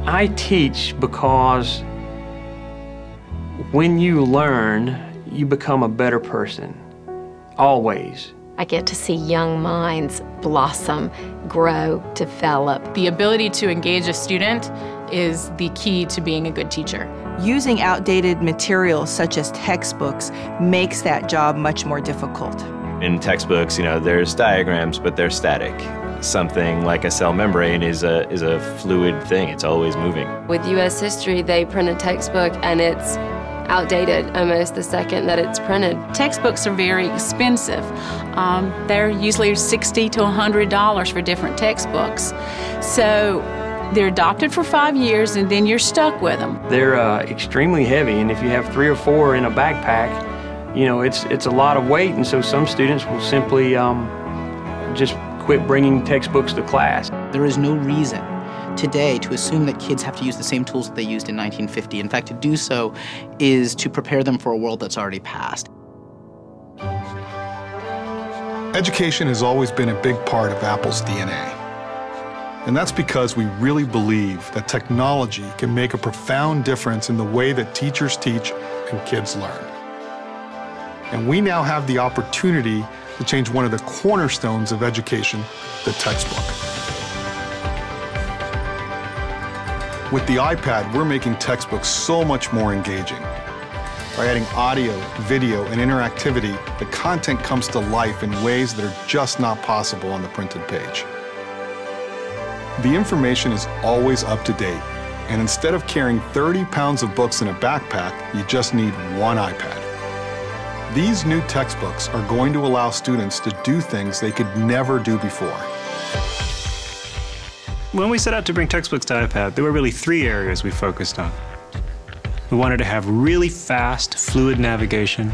I teach because when you learn, you become a better person, always. I get to see young minds blossom, grow, develop. The ability to engage a student is the key to being a good teacher. Using outdated materials such as textbooks makes that job much more difficult. In textbooks, there's diagrams, but they're static. Something like a cell membrane is a fluid thing. It's always moving. With U.S. history, they print a textbook and it's outdated almost the second that it's printed. Textbooks are very expensive. They're usually $60 to $100 for different textbooks. So they're adopted for 5 years and then you're stuck with them. They're extremely heavy, and if you have 3 or 4 in a backpack, it's a lot of weight, and so some students will simply just quit bringing textbooks to class. There is no reason today to assume that kids have to use the same tools that they used in 1950. In fact, to do so is to prepare them for a world that's already passed. Education has always been a big part of Apple's DNA. And that's because we really believe that technology can make a profound difference in the way that teachers teach and kids learn. And we now have the opportunity to change one of the cornerstones of education, the textbook. With the iPad, we're making textbooks so much more engaging. By adding audio, video, and interactivity, the content comes to life in ways that are just not possible on the printed page. The information is always up to date, and instead of carrying 30 pounds of books in a backpack, you just need one iPad. These new textbooks are going to allow students to do things they could never do before. When we set out to bring textbooks to iPad, there were really 3 areas we focused on. We wanted to have really fast, fluid navigation.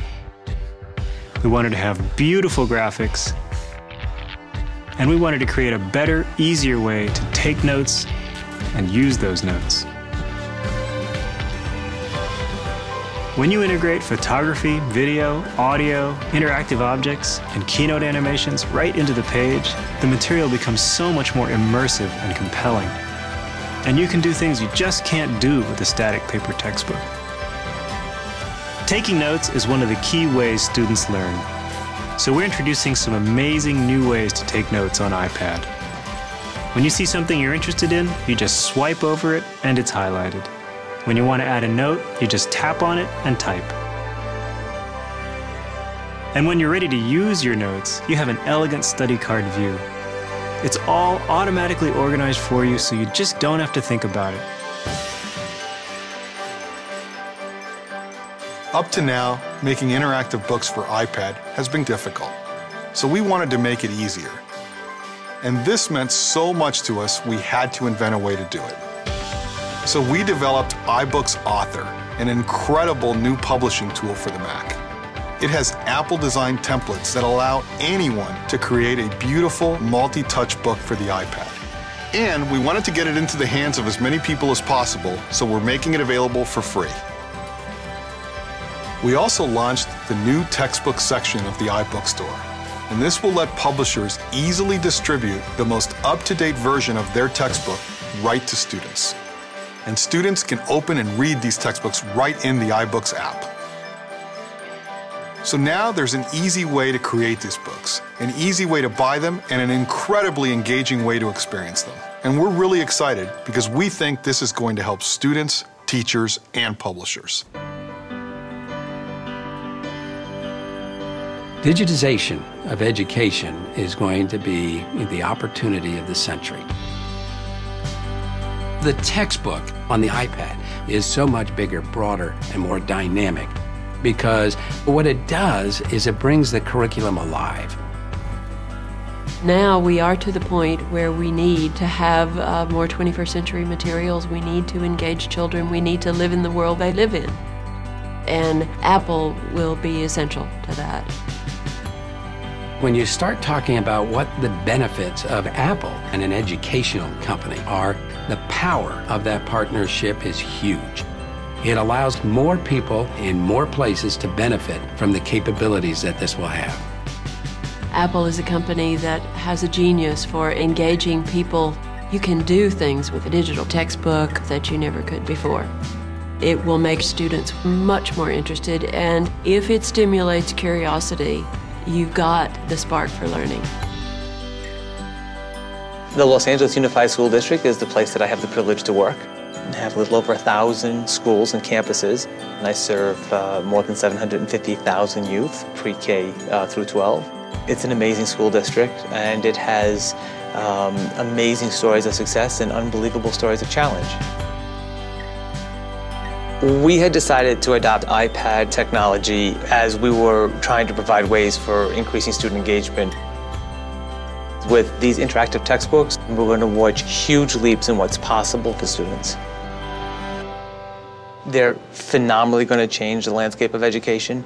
We wanted to have beautiful graphics. And we wanted to create a better, easier way to take notes and use those notes. When you integrate photography, video, audio, interactive objects, and keynote animations right into the page, the material becomes so much more immersive and compelling. And you can do things you just can't do with a static paper textbook. Taking notes is one of the key ways students learn. So we're introducing some amazing new ways to take notes on iPad. When you see something you're interested in, you just swipe over it and it's highlighted. When you want to add a note, you just tap on it and type. And when you're ready to use your notes, you have an elegant study card view. It's all automatically organized for you, so you just don't have to think about it. Up to now, making interactive books for iPad has been difficult, so we wanted to make it easier. And this meant so much to us, we had to invent a way to do it. So we developed iBooks Author, an incredible new publishing tool for the Mac. It has Apple-designed templates that allow anyone to create a beautiful multi-touch book for the iPad. And we wanted to get it into the hands of as many people as possible, so we're making it available for free. We also launched the new textbook section of the iBook Store, and this will let publishers easily distribute the most up-to-date version of their textbook right to students. And students can open and read these textbooks right in the iBooks app. So now there's an easy way to create these books, an easy way to buy them, and an incredibly engaging way to experience them. And we're really excited because we think this is going to help students, teachers, and publishers. Digitization of education is going to be the opportunity of the century. The textbook on the iPad is so much bigger, broader, and more dynamic because what it does is it brings the curriculum alive. Now we are to the point where we need to have more 21st century materials. We need to engage children. We need to live in the world they live in. And Apple will be essential to that. When you start talking about what the benefits of Apple and an educational company are, the power of that partnership is huge. It allows more people in more places to benefit from the capabilities that this will have. Apple is a company that has a genius for engaging people You can do things with a digital textbook that you never could before. It will make students much more interested, and if it stimulates curiosity, you've got the spark for learning. The Los Angeles Unified School District is the place that I have the privilege to work. I have a little over 1,000 schools and campuses, and I serve more than 750,000 youth, pre-K through 12. It's an amazing school district, and it has amazing stories of success and unbelievable stories of challenge. We had decided to adopt iPad technology as we were trying to provide ways for increasing student engagement. With these interactive textbooks, we're going to watch huge leaps in what's possible for students. They're phenomenally going to change the landscape of education.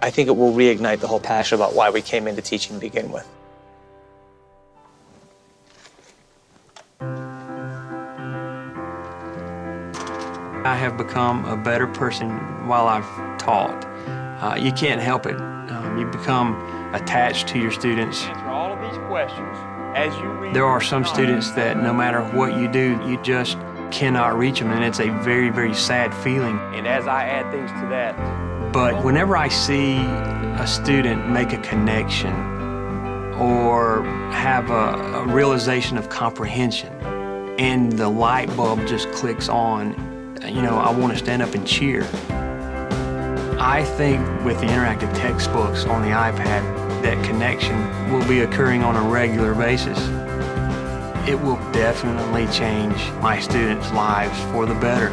I think it will reignite the whole passion about why we came into teaching to begin with. I have become a better person while I've taught. You can't help it. You become attached to your students. Answer all of these questions as you read. There are some students that no matter what you do, you just cannot reach them, and it's a very, very sad feeling. And as I add things to that. But whenever I see a student make a connection or have a realization of comprehension and the light bulb just clicks on, you know, I want to stand up and cheer. I think with the interactive textbooks on the iPad, that connection will be occurring on a regular basis. It will definitely change my students' lives for the better.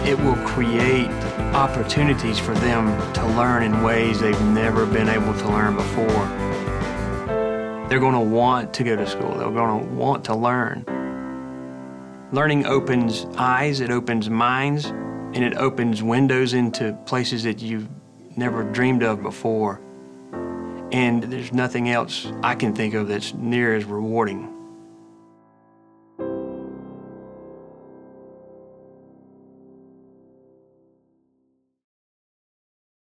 It will create opportunities for them to learn in ways they've never been able to learn before. They're going to want to go to school. They're going to want to learn. Learning opens eyes, it opens minds, and it opens windows into places that you've never dreamed of before. And there's nothing else I can think of that's near as rewarding.